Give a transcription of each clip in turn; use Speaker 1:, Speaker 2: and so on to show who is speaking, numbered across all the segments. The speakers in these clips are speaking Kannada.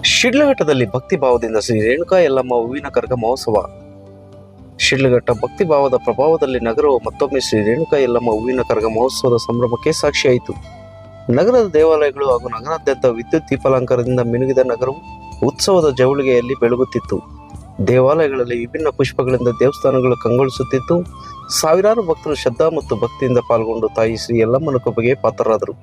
Speaker 1: ಶಿಡ್ಲಘಟ್ಟದಲ್ಲಿ ಭಕ್ತಿ ಭಾವದಿಂದ ಶ್ರೀ ರೇಣುಕಾ ಯಲ್ಲಮ್ಮ ಹೂವಿನ ಕರಗ ಮಹೋತ್ಸವ. ಶಿಡ್ಲಘಟ್ಟ ಭಕ್ತಿ ಭಾವದ ಪ್ರಭಾವದಲ್ಲಿ ನಗರವು ಮತ್ತೊಮ್ಮೆ ಶ್ರೀ ರೇಣುಕಾ ಯಲ್ಲಮ್ಮ ಹೂವಿನ ಕರಗ ಮಹೋತ್ಸವದ ಸಂಭ್ರಮಕ್ಕೆ ಸಾಕ್ಷಿಯಾಯಿತು. ನಗರದ ದೇವಾಲಯಗಳು ಹಾಗೂ ನಗರಾದ್ಯಂತ ವಿದ್ಯುತ್ ದೀಪಾಲಂಕಾರದಿಂದ ಮಿನುಗಿದ ನಗರವು ಉತ್ಸವದ ಜವಳಿಗೆಯಲ್ಲಿ ಬೆಳಗುತ್ತಿತ್ತು. ದೇವಾಲಯಗಳಲ್ಲಿ ವಿಭಿನ್ನ ಪುಷ್ಪಗಳಿಂದ ದೇವಸ್ಥಾನಗಳು ಕಂಗೊಳಿಸುತ್ತಿತ್ತು. ಸಾವಿರಾರು ಭಕ್ತರು ಶ್ರದ್ಧಾ ಮತ್ತು ಭಕ್ತಿಯಿಂದ ಪಾಲ್ಗೊಂಡು ತಾಯಿ ಶ್ರೀ ಯಲ್ಲಮ್ಮನ ಕೃಪೆಗೆ ಪಾತ್ರರಾದರು.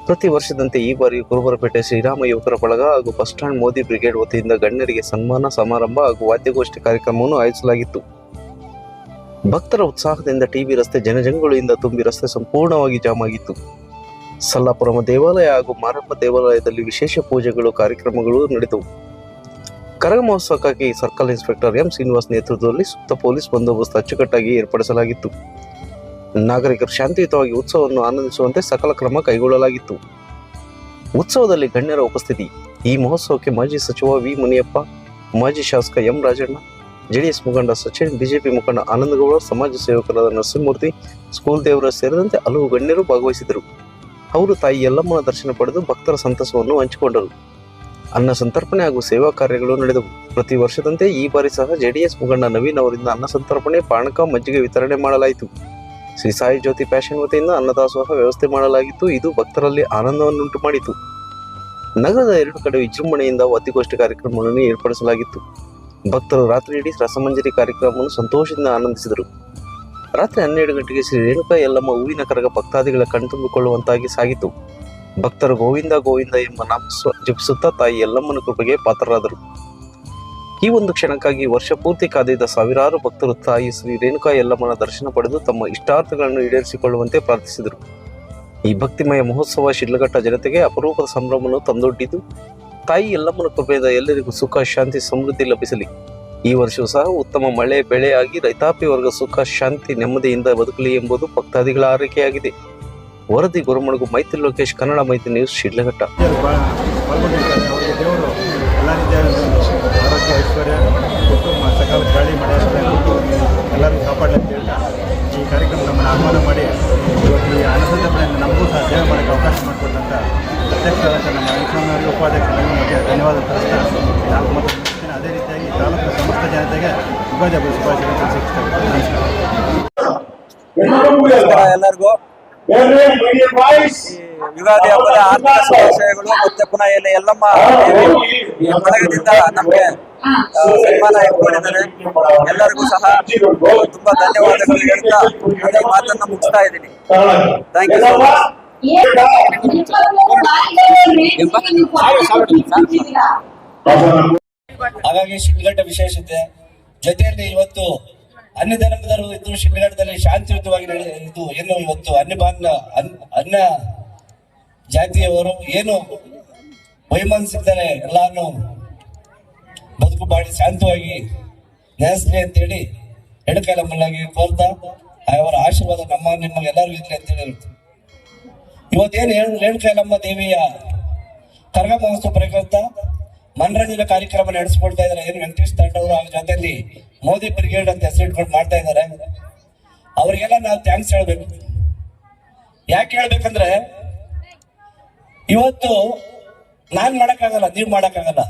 Speaker 1: ಪ್ರತಿ ವರ್ಷದಂತೆ ಈ ಬಾರಿ ಕುರುಬರಪೇಟೆ ಶ್ರೀರಾಮ ಯುವಕರ ಬಳಗ ಹಾಗೂ ಬಸ್ ಸ್ಟ್ಯಾಂಡ್ ಮೋದಿ ಬ್ರಿಗೇಡ್ ವತಿಯಿಂದ ಗಣ್ಯರಿಗೆ ಸನ್ಮಾನ ಸಮಾರಂಭ ಹಾಗೂ ವಾದ್ಯಗೋಷ್ಠಿ ಕಾರ್ಯಕ್ರಮವನ್ನು ಆಯೋಜಿಸಲಾಗಿತ್ತು. ಭಕ್ತರ ಉತ್ಸಾಹದಿಂದ ಟಿಬಿ ರಸ್ತೆ ಜನಜಂಗುಳಿಯಿಂದ ತುಂಬಿ ರಸ್ತೆ ಸಂಪೂರ್ಣವಾಗಿ ಜಾಮ್ ಆಗಿತ್ತು. ಸಲ್ಲಾಪುರಮ ದೇವಾಲಯ ಹಾಗೂ ಮಾರಪ್ಪ ದೇವಾಲಯದಲ್ಲಿ ವಿಶೇಷ ಪೂಜೆಗಳು ಕಾರ್ಯಕ್ರಮಗಳು ನಡೆದವು. ಕರಗ ಮಹೋತ್ಸವಕ್ಕಾಗಿ ಸರ್ಕಲ್ ಇನ್ಸ್ಪೆಕ್ಟರ್ ಎಂ ಶ್ರೀನಿವಾಸ್ ನೇತೃತ್ವದಲ್ಲಿ ಸೂಕ್ತ ಪೊಲೀಸ್ ಬಂದೋಬಸ್ತ್ ಅಚ್ಚುಕಟ್ಟಾಗಿ ಏರ್ಪಡಿಸಲಾಗಿತ್ತು. ನಾಗರಿಕರು ಶಾಂತಿಯುತವಾಗಿ ಉತ್ಸವವನ್ನು ಆನಂದಿಸುವಂತೆ ಸಕಲ ಕ್ರಮ ಕೈಗೊಳ್ಳಲಾಗಿತ್ತು. ಉತ್ಸವದಲ್ಲಿ ಗಣ್ಯರ ಉಪಸ್ಥಿತಿ. ಈ ಮಹೋತ್ಸವಕ್ಕೆ ಮಾಜಿ ಸಚಿವ ವಿ ಮುನಿಯಪ್ಪ, ಮಾಜಿ ಶಾಸಕ ಎಂ ರಾಜಣ್ಣ, ಜೆಡಿಎಸ್ ಮುಖಂಡ ಸಚಿನ್, ಬಿಜೆಪಿ ಮುಖಂಡ ಆನಂದಗೌಡ, ಸಮಾಜ ಸೇವಕರಾದ ನರಸಿಂಹಮೂರ್ತಿ, ಸ್ಕೂಲ್ ದೇವರಾಜ್ ಸೇರಿದಂತೆ ಹಲವು ಗಣ್ಯರು ಭಾಗವಹಿಸಿದರು. ಅವರು ತಾಯಿ ಯಲ್ಲಮ್ಮನ ದರ್ಶನ ಪಡೆದು ಭಕ್ತರ ಸಂತಸವನ್ನು ಹಂಚಿಕೊಂಡರು. ಅನ್ನ ಸಂತರ್ಪಣೆ ಹಾಗೂ ಸೇವಾ ಕಾರ್ಯಗಳು ನಡೆದವು. ಪ್ರತಿ ವರ್ಷದಂತೆ ಈ ಬಾರಿ ಸಹ ಜೆಡಿಎಸ್ ಮುಖಂಡ ನವೀನ್ ಅವರಿಂದ ಅನ್ನ ಸಂತರ್ಪಣೆ, ಪಾನಕ, ಮಜ್ಜಿಗೆ ವಿತರಣೆ ಮಾಡಲಾಯಿತು. ಶ್ರೀ ಸಾಯಿ ಜ್ಯೋತಿ ಫ್ಯಾಷನ್ ವತಿಯಿಂದ ಅನ್ನದಾಸೋಹ ವ್ಯವಸ್ಥೆ ಮಾಡಲಾಗಿತ್ತು. ಇದು ಭಕ್ತರಲ್ಲಿ ಆನಂದವನ್ನುಂಟು ಮಾಡಿತು. ನಗರದ ಎರಡು ಕಡೆ ವಿಜೃಂಭಣೆಯಿಂದ ವಾದ್ಯಗೋಷ್ಠಿ ಕಾರ್ಯಕ್ರಮಗಳನ್ನು ಏರ್ಪಡಿಸಲಾಗಿತ್ತು. ಭಕ್ತರು ರಾತ್ರಿ ಇಡೀ ರಸಮಂಜರಿ ಕಾರ್ಯಕ್ರಮವನ್ನು ಸಂತೋಷದಿಂದ ಆನಂದಿಸಿದರು. ರಾತ್ರಿ 12 ಗಂಟೆಗೆ ಶ್ರೀ ರೇಣುಕಾ ಯಲ್ಲಮ್ಮ ಹೂವಿನ ಕರಗ ಭಕ್ತಾದಿಗಳ ಕಣ್ತುಂಬಿಕೊಳ್ಳುವಂತಾಗಿ ಸಾಗಿತು. ಭಕ್ತರು ಗೋವಿಂದ ಗೋವಿಂದ ಎಂಬ ನಾಮ ಜಪಿಸುತ್ತಾ ತಾಯಿ ಯಲ್ಲಮ್ಮನ ಕೃಪೆಗೆ ಪಾತ್ರರಾದರು. ಈ ಒಂದು ಕ್ಷಣಕ್ಕಾಗಿ ವರ್ಷ ಪೂರ್ತಿ ಕಾದಿದ್ದ ಸಾವಿರಾರು ಭಕ್ತರು ತಾಯಿ ಶ್ರೀ ರೇಣುಕಾ ಯಲ್ಲಮ್ಮನ ದರ್ಶನ ಪಡೆದು ತಮ್ಮ ಇಷ್ಟಾರ್ಥಗಳನ್ನು ಈಡೇರಿಸಿಕೊಳ್ಳುವಂತೆ ಪ್ರಾರ್ಥಿಸಿದರು. ಈ ಭಕ್ತಿಮಯ ಮಹೋತ್ಸವ ಶಿಡ್ಲಘಟ್ಟ ಜನತೆಗೆ ಅಪರೂಪದ ಸಂಭ್ರಮವನ್ನು ತಂದೊಡ್ಡಿದ್ದು, ತಾಯಿ ಯಲ್ಲಮ್ಮನ ಕೃಪೆಯಿಂದ ಎಲ್ಲರಿಗೂ ಸುಖ, ಶಾಂತಿ, ಸಮೃದ್ಧಿ ಲಭಿಸಲಿ. ಈ ವರ್ಷವೂ ಸಹ ಉತ್ತಮ ಮಳೆ ಬೆಳೆ ಆಗಿ ರೈತಾಪಿ ವರ್ಗ ಸುಖ, ಶಾಂತಿ, ನೆಮ್ಮದಿಯಿಂದ ಬದುಕಲಿ ಎಂಬುದು ಭಕ್ತಾದಿಗಳ ಆರೈಕೆಯಾಗಿದೆ. ವರದಿ ಗುರುಮಣಗು ಮೈತ್ರಿ ಲೋಕೇಶ್, ಕನ್ನಡ ಮೈತ್ರಿ ನ್ಯೂಸ್, ಶಿಡ್ಲಘಟ್ಟ.
Speaker 2: ಆರೋಗ್ಯ, ಐಶ್ವರ್ಯ ಕೊಟ್ಟು ಸಕಾಲ ಗಾಳಿ ಮಳೆ ಕೊಟ್ಟು ಎಲ್ಲರಿಗೂ ಕಾಪಾಡಲಿ ಅಂತ ಹೇಳ್ತಾ ಈ ಕಾರ್ಯಕ್ರಮ ನಮ್ಮನ್ನು ಆಹ್ವಾನ ಮಾಡಿ ಇವತ್ತು ಈ ಅನ್ನಸಂತರ್ಪಣೆಯಿಂದ ನಮಗೂ ಸಹ ಸೇವೆ ಮಾಡೋಕ್ಕೆ ಅವಕಾಶ ಮಾಡಿಕೊಟ್ಟಂಥ ಅಧ್ಯಕ್ಷರಾದಂಥ ನಮ್ಮ ವೆಂಕಟರಮಣವರಿಗೆ, ಉಪಾಧ್ಯಕ್ಷರಿಗೆ ಬಗ್ಗೆ ಧನ್ಯವಾದ ತಿಳಿಸ್ತಾ ನಾವು ಮತ್ತು ಮುಗಿಸ್ತೀನಿ. ಅದೇ ರೀತಿಯಾಗಿ ತಾಲೂಕಿನ ಸಮಸ್ತ ಜನತೆಗೆ ಯುಗಾದಿ ಹಬ್ಬದ ಶುಭಾಶಯಗಳು ತಿಳಿಸಿರ್ತೇವೆ. ನಮಸ್ಕಾರ ಎಲ್ಲರಿಗೂ. ಯುಗಾದಿ ಹಬ್ಬದ ಆರ್ಥಿಕ ಶುಭಾಶಯಗಳು. ಮತ್ತೆ ಪುನಃ ಇಲ್ಲಿ ಯಲ್ಲಮ್ಮ ಈ ಬಳಗದಿಂದ ನಮಗೆ ಸನ್ಮಾನ ಇಟ್ಕೊಂಡಿದ್ದಾರೆ. ಎಲ್ಲರಿಗೂ ಸಹ ತುಂಬಾ ಧನ್ಯವಾದಗಳು ಹೇಳ್ತಾ ಈ ಮಾತನ್ನ ಮುಗಿಸ್ತಾ ಇದ್ದೀನಿ. Thank you so much.
Speaker 3: ಹಾಗಾಗಿ ಶಿಡ್ಲಘಟ್ಟ ವಿಶೇಷತೆ ಜೊತೆಯಲ್ಲಿ ಇವತ್ತು ಅನ್ಯ ಧರ್ಮದವರು ಇದ್ದು ಶಿಡ್ಲಘಟ್ಟದಲ್ಲಿ ಶಾಂತಿಯುತವಾಗಿ ಇದು ಏನು ಇವತ್ತು ಅನ್ಯ ಜಾತಿಯವರು ಏನು ವೈಮನಸ್ಸಿದ್ದಾರೆ ಎಲ್ಲಾನು ಬದುಕು ಮಾಡಿ ಶಾಂತವಾಗಿ ನೆನೆಸಲಿ ಅಂತೇಳಿ ಎಡಕಾಲಮಲ್ಲಾಗಿ ಕೋರ್ತಾ ಅವರ ಆಶೀರ್ವಾದ ನಿಮಗೆ ಎಲ್ಲರೂ ಇರಲಿ ಅಂತೇಳಿ ಹೇಳ್ತೀವಿ. ಇವತ್ತೇನು ರೇಣುಕಾ ಯಲ್ಲಮ್ಮ ದೇವಿಯ ಕರಗ ಮಹೋತ್ಸವ ಪ್ರಯುಕ್ತ ಮನರಂಜನಾ ಕಾರ್ಯಕ್ರಮ ನಡೆಸ್ಕೊಳ್ತಾ ಇದ್ದಾರೆ. ಏನು ವೆಂಕಟೇಶ್ ತಂಡವರು ಅವ್ರ ಜೊತೆಯಲ್ಲಿ ಮೋದಿ ಬ್ರಿಗೇಡ್ ಅಂತ ಹೆಸರಿಟ್ಕೊಂಡು ಮಾಡ್ತಾ ಇದ್ದಾರೆ. ಅವರಿಗೆಲ್ಲ ನಾವು ಥ್ಯಾಂಕ್ಸ್ ಹೇಳ್ಬೇಕು. ಯಾಕೆ ಹೇಳ್ಬೇಕಂದ್ರೆ ಇವತ್ತು ನಾನ್ ಮಾಡಕ್ಕಾಗಲ್ಲ, ನೀವು ಮಾಡಕ್ಕಾಗಲ್ಲ.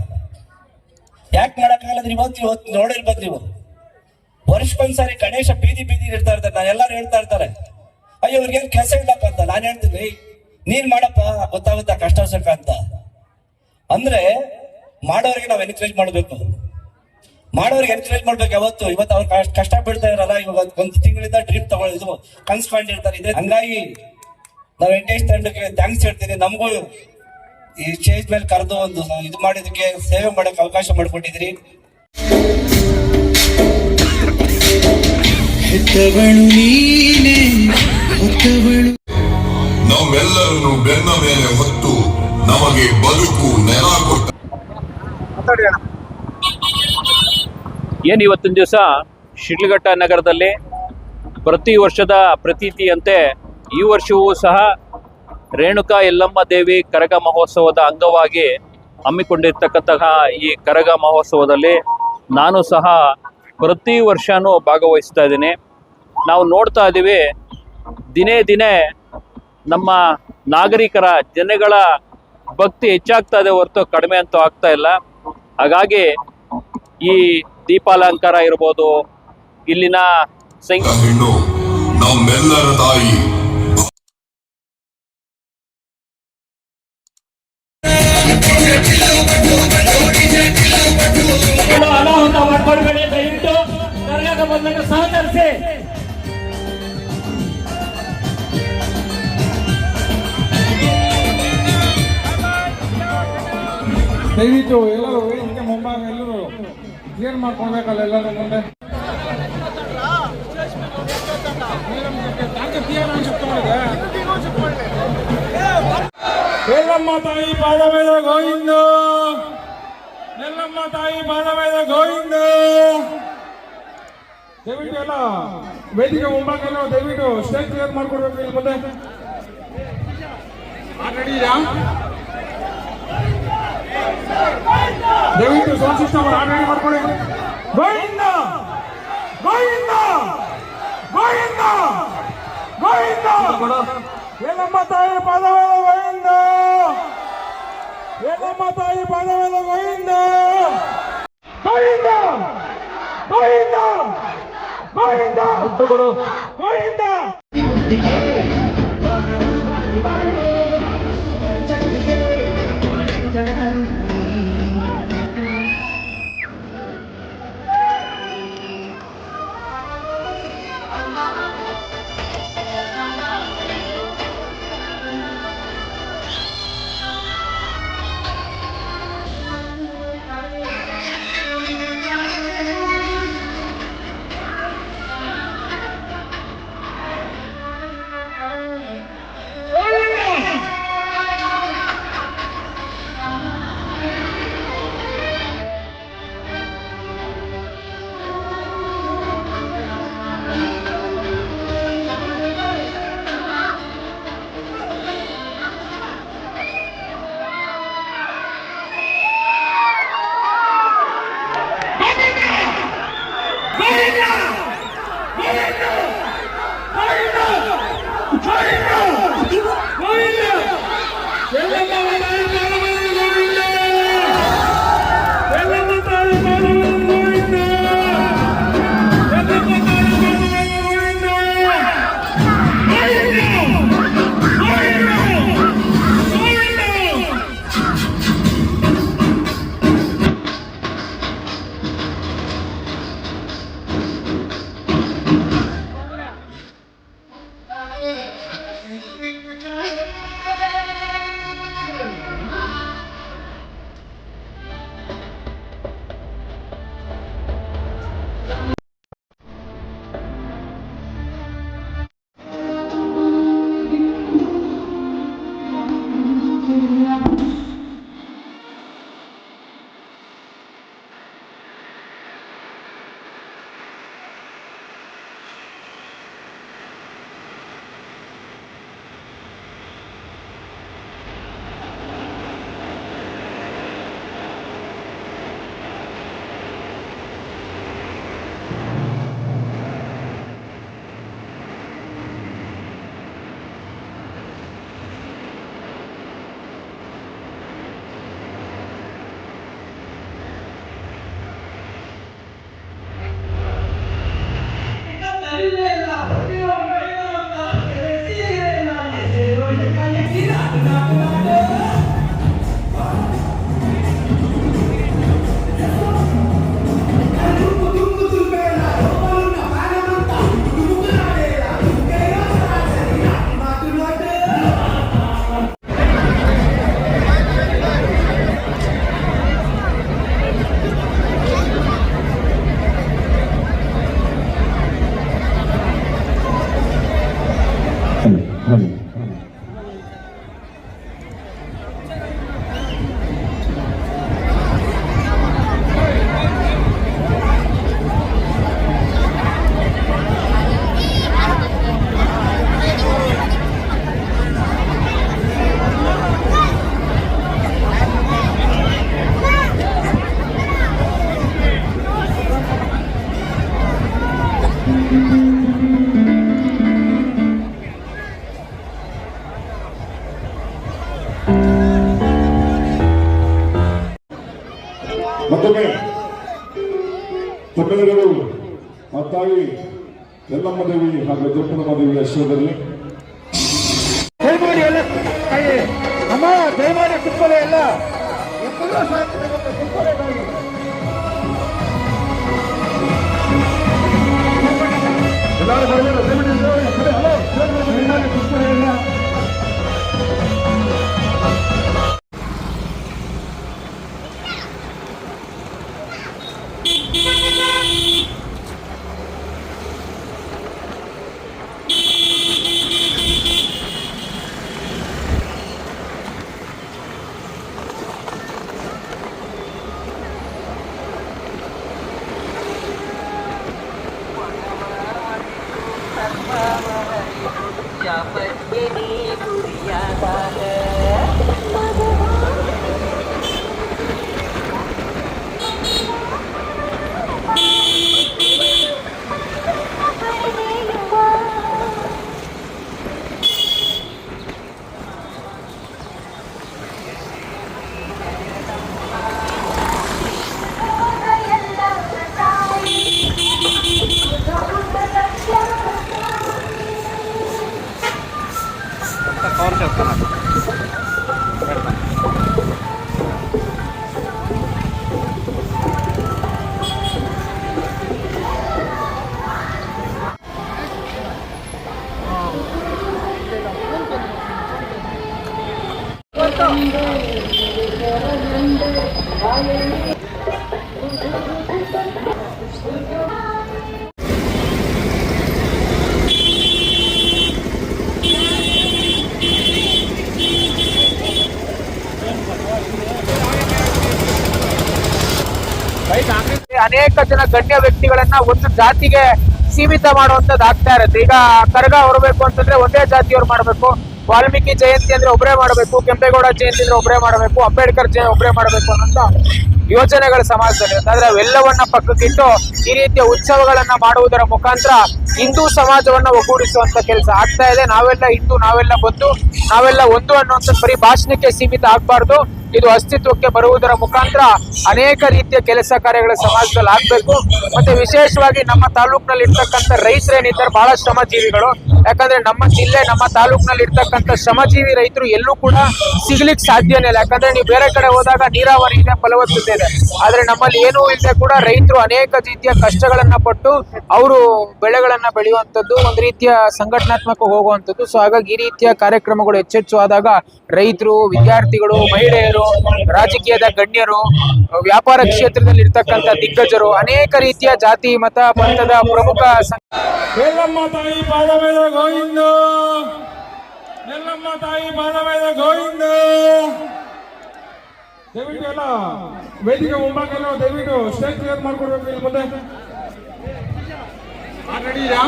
Speaker 3: ಯಾಕೆ ಮಾಡಕ್ಕಾಗಲ್ಲ ಅಂದ್ರೆ ಇವತ್ತು ನೋಡಿರ್ಬೋದು ನೀವು, ವರ್ಷಕ್ಕೊಂದ್ಸಾರಿ ಗಣೇಶ ಬೀದಿ ಇರ್ತಾ ಇರ್ತಾರೆ. ನಾನು ಎಲ್ಲರೂ ಹೇಳ್ತಾ ಇರ್ತಾರೆ, ಅಯ್ಯೋ ಇವ್ರಿಗೇನು ಕೆಲಸ ಇಲ್ಲಪ್ಪ ಅಂತ. ನಾನು ಹೇಳ್ತೀನಿ, ನೀನ್ ಮಾಡಪ್ಪ, ಗೊತ್ತಾಗುತ್ತಾ ಕಷ್ಟ ಸುಖ ಅಂತ. ಅಂದ್ರೆ ಮಾಡೋರಿಗೆ ನಾವು ಎನ್ಕರೇಜ್ ಮಾಡ್ಬೇಕು, ಮಾಡೋರಿಗೆ ಎನ್ಕರೇಜ್ ಮಾಡ್ಬೇಕು. ಇವತ್ತು ಅವ್ರು ಕಷ್ಟ ಬೀಳ್ತಾ ಇರಲ್ಲ. ಇವಾಗ ಒಂದು ತಿಂಗಳಿಂದ ಡ್ರೀಮ್ ತಗೊಳ್ಳಿದ್ದು ಕನ್ಸ್ಕೊಂಡಿರ್ತಾರೆ. ಇದೆ ಹಂಗಾಗಿ ನಾವು ವೆಂಕಟೇಶ್ ತಂಡಕ್ಕೆ ಥ್ಯಾಂಕ್ಸ್ ಹೇಳ್ತೀನಿ. ನಮಗೂ ಈ ಸ್ಟೇಜ್ ಮೇಲೆ ಕರೆದು ಒಂದು ಇದು ಮಾಡಿದಕ್ಕೆ, ಸೇವೆ ಮಾಡಕ್ಕೆ ಅವಕಾಶ ಮಾಡಿಕೊಟ್ಟಿದ್ರಿ.
Speaker 4: ನಾವೆಲ್ಲರನ್ನು ಬೆನ್ನ ಮೇಲೆ ಹೊತ್ತು ನಮಗೆ ಬದುಕು ನೆಲ ಕೊಟ್ಟ
Speaker 5: ಏನು ಇವತ್ತಿನ ದಿವಸ ಶಿಡ್ಲಘಟ್ಟ ನಗರದಲ್ಲಿ ಪ್ರತಿ ವರ್ಷದ ಪ್ರತೀತಿಯಂತೆ ಈ ವರ್ಷವೂ ಸಹ ರೇಣುಕಾ ಯಲ್ಲಮ್ಮ ದೇವಿ ಕರಗ ಮಹೋತ್ಸವದ ಅಂಗವಾಗಿ ಹಮ್ಮಿಕೊಂಡಿರ್ತಕ್ಕಂತಹ ಈ ಕರಗ ಮಹೋತ್ಸವದಲ್ಲಿ ನಾನು ಸಹ ಪ್ರತಿ ವರ್ಷವೂ ಭಾಗವಹಿಸ್ತಾ ಇದ್ದೀನಿ. ನಾವು ನೋಡ್ತಾ ಇದ್ದೀವಿ, ದಿನೇ ದಿನೇ ನಮ್ಮ ನಾಗರಿಕರ ಜನಗಳ ಭಕ್ತಿ ಹೆಚ್ಚಾಗ್ತಾ ಇದೆ ಹೊರತು ಕಡಿಮೆ ಅಂತೂ ಆಗ್ತಾ ಇಲ್ಲ. ಹಾಗಾಗಿ ಈ ದೀಪಾಲಂಕಾರ ಇರ್ಬೋದು, ಇಲ್ಲಿನ
Speaker 4: ಹೆಣ್ಣು ನಮ್ಮೆಲ್ಲರ ತಾಯಿ.
Speaker 6: ಅನಾಹುತ ಮಾಡ್ಕೊಳ್ಬೇಡಿ, ದಯವಿಟ್ಟು ಕರ್ನಾಟಕ ಬಂದಾಗ ಸಹಕರಿಸಿ.
Speaker 7: ದಯವಿಟ್ಟು ಎಲ್ಲರೂ ವೇದಿಕೆ ಮುಂಭಾಗ ಎಲ್ಲರೂ ಕ್ಲಿಯರ್ ಮಾಡ್ಕೊಳ್ಬೇಕಲ್ಲ ಎಲ್ಲರೂ ಮುಂದೆ. ಎಲ್ಲಮ್ಮ ತಾಯಿ ಪಾದ ಮೇಲೆ ಗೋವಿಂದ, ಎಲ್ಲಮ್ಮ ತಾಯಿ ಪಾದ ಮೇಲೆ ಗೋವಿಂದ. ದಯವಿಟ್ಟು ಎಲ್ಲ ವೇದಿಕೆ ಮುಂಭಾಗ ಎಲ್ಲ ದಯವಿಟ್ಟು ಸ್ಟೇಜ್ ಕ್ಲಿಯರ್ ಮಾಡ್ಕೊಡ್ಬೇಕು. ಇಲ್ಲಿ ಮುಂದೆ ರೆಡಿಯಾ? ದಯವಿಟ್ಟು ಸೌಂಡ್ ಸಿಸ್ಟಮ್ ರೆಡಿ ಮಾಡ್ಕೊಳ್ಳಿ. ಗೋವಿಂದ ಗೋವಿಂದ ಗೋವಿಂದ ಗೋವಿಂದ. ಎಲ್ಲಮ್ಮ ತಾಯಿ ಪಾದವೇದ ಗೋವಿಂದ, ಎಲ್ಲಮ್ಮ ತಾಯಿ ಪಾದವೇದ ಗೋವಿಂದ ಗೋವಿಂದ ಗೋವಿಂದ ಗೋವಿಂದ ಗೋವಿಂದ.
Speaker 8: ಮತ್ತೊಮ್ಮೆ ತಮ್ಮೆಲ್ಲರೂ ಆ ತಾಯಿ ಎಲ್ಲಮ್ಮ ದೇವಿ ಹಾಗೂ ದುರ್ಗಮ್ಮ ದೇವಿ ಹೆಸರಲ್ಲಿ
Speaker 2: ದಯಮಾಡಿ ಎಲ್ಲ ಅಮ್ಮ ದಯಮಾಡಿ ಕುತ್ಕೊಳ್ಳಿ ಎಲ್ಲ ಎಲ್ಲರೂ ಕುತ್ಕೊಳ್ಳಿ ಎಲ್ಲ
Speaker 9: ಅನೇಕ ಜನ ಗಣ್ಯ ವ್ಯಕ್ತಿಗಳನ್ನ ಒಂದು ಜಾತಿಗೆ ಸೀಮಿತ ಮಾಡುವಂತದ್ದು ಆಗ್ತಾ ಇರುತ್ತೆ. ಈಗ ಕರಗ ಹೊರಬೇಕು ಅಂತಂದ್ರೆ ಒಂದೇ ಜಾತಿಯವ್ರು ಮಾಡ್ಬೇಕು, ವಾಲ್ಮೀಕಿ ಜಯಂತಿ ಅಂದ್ರೆ ಒಬ್ಬರೇ ಮಾಡಬೇಕು, ಕೆಂಪೇಗೌಡ ಜಯಂತಿ ಅಂದ್ರೆ ಒಬ್ಬರೇ ಮಾಡಬೇಕು, ಅಂಬೇಡ್ಕರ್ ಜಯಂತಿ ಒಬ್ಬರೇ ಮಾಡಬೇಕು ಅನ್ನೋ ಯೋಜನೆಗಳ ಸಮಾಜದಲ್ಲಿ ಆದ್ರೆ ಅವೆಲ್ಲವನ್ನ ಪಕ್ಕಕ್ಕಿಟ್ಟು ಈ ರೀತಿಯ ಉತ್ಸವಗಳನ್ನ ಮಾಡುವುದರ ಮುಖಾಂತರ ಹಿಂದೂ ಸಮಾಜವನ್ನ ಒಗ್ಗೂಡಿಸುವಂತ ಕೆಲಸ ಆಗ್ತಾ ಇದೆ. ನಾವೆಲ್ಲ ಹಿಂದೂ, ನಾವೆಲ್ಲ ಬಂಧು, ನಾವೆಲ್ಲ ಒಂದು ಅನ್ನುವಂಥ ಬರೀ ಭಾಷಣಕ್ಕೆ ಸೀಮಿತ ಆಗ್ಬಾರ್ದು. ಇದು ಅಸ್ತಿತ್ವಕ್ಕೆ ಬರುವುದರ ಮುಖಾಂತರ ಅನೇಕ ರೀತಿಯ ಕೆಲಸ ಕಾರ್ಯಗಳ ಸಮಾಜದಲ್ಲಿ ಆಗ್ಬೇಕು. ಮತ್ತೆ ವಿಶೇಷವಾಗಿ ನಮ್ಮ ತಾಲೂಕಿನಲ್ಲಿ ಇರ್ತಕ್ಕಂಥ ರೈತರೇನಿದ್ದಾರೆ ಬಹಳ ಶ್ರಮಜೀವಿಗಳು. ಯಾಕಂದ್ರೆ ನಮ್ಮ ಜಿಲ್ಲೆ, ನಮ್ಮ ತಾಲೂಕಿನಲ್ಲಿ ಇರ್ತಕ್ಕಂಥ ಶ್ರಮಜೀವಿ ರೈತರು ಎಲ್ಲೂ ಕೂಡ ಸಿಗ್ಲಿಕ್ಕೆ ಸಾಧ್ಯನೇ ಇಲ್ಲ. ಯಾಕಂದ್ರೆ ನೀವು ಬೇರೆ ಕಡೆ ಹೋದಾಗ ನೀರಾವರಿ ಇದೆ, ಫಲವತ್ತತೆ ಇದೆ, ಆದ್ರೆ ನಮ್ಮಲ್ಲಿ ಏನೂ ಇಲ್ಲದೆ ಕೂಡ ರೈತರು ಅನೇಕ ರೀತಿಯ ಕಷ್ಟಗಳನ್ನ ಪಟ್ಟು ಅವರು ಬೆಳೆಗಳನ್ನ ಬೆಳೆಯುವಂಥದ್ದು, ಒಂದು ರೀತಿಯ ಸಂಘಟನಾತ್ಮಕ ಹೋಗುವಂಥದ್ದು. ಸೊ ಹಾಗಾಗಿ ಈ ರೀತಿಯ ಕಾರ್ಯಕ್ರಮಗಳು ಹೆಚ್ಚೆಚ್ಚು ಆದಾಗ ರೈತರು, ವಿದ್ಯಾರ್ಥಿಗಳು, ಮಹಿಳೆಯರು, ರಾಜಕೀಯದ ಗಣ್ಯರು, ವ್ಯಾಪಾರ ಕ್ಷೇತ್ರದಲ್ಲಿ ಇರ್ತಕ್ಕಂಥ ದಿಗ್ಗಜರು, ಅನೇಕ ರೀತಿಯ ಜಾತಿ ಮತ ಪಂಥದ ಪ್ರಮುಖ
Speaker 7: ಎಲ್ಲಮ್ಮ ತಾಯಿ ಪಾದ ಮೇಲೆ ಗೋವಿಂದ, ಎಲ್ಲಮ್ಮ ತಾಯಿ ಪಾದ ಮೇಲೆ ಗೋವಿಂದ. ದಯವಿಟ್ಟು ಎಲ್ಲ ವೇದಿಕೆ ಮುಂಭಾಗಲ್ಲ ದಯವಿಟ್ಟು ಸ್ಟೇಜ್ ಕ್ಲಿಯರ್ ಮಾಡ್ಕೊಡ್ಬೇಕು. ಇಲ್ಲಿ ಮುಂದೆ ರೆಡಿಯಾ?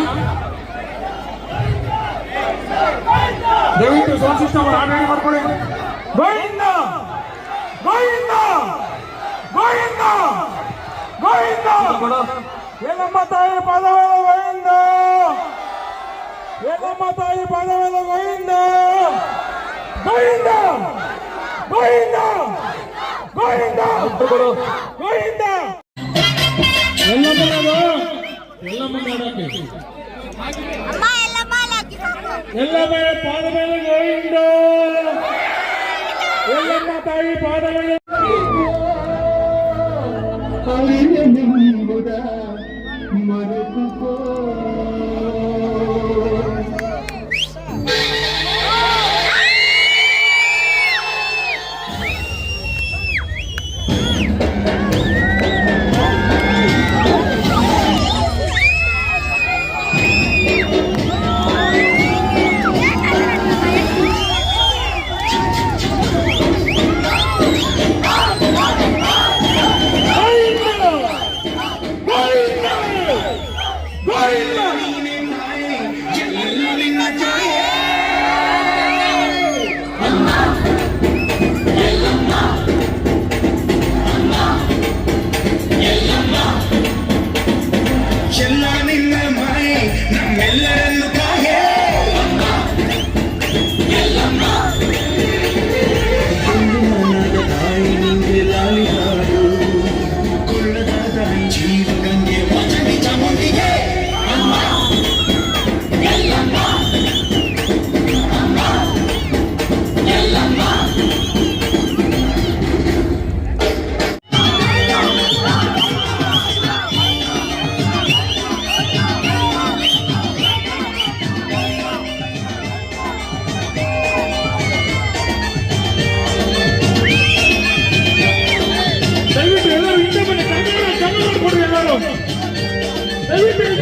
Speaker 7: ದಯವಿಟ್ಟು ಸೌಂಡ್ ಸಿಸ್ಟಮ್ ರೆಡಿ ಮಾಡ್ಕೊಳ್ಳಿ. ಗೋವಿಂದ ಗೋವಿಂದ ಗೋವಿಂದ ಗೋವಿಂದ. ಎಲ್ಲಮ್ಮ ತಾಯಿ ಪಾದ ಮೇಲೆ ಗೋವಿಂದ, ಎಲ್ಲಮ್ಮ ತಾಯಿ ಪಾದ ಮೇಲೆ ಗೋವಿಂದ, ಗೋವಿಂದ ಗೋವಿಂದ ಗೋವಿಂದ ಗೋವಿಂದ. ಎಲ್ಲಮ್ಮ ಪಾದ ಮೇಲೆ ಗೋವಿಂದ, ಎಲ್ಲಮ್ಮ ತಾಯಿ ಪಾದ ಮೇಲೆ
Speaker 6: ದಯವಿಟ್ಟು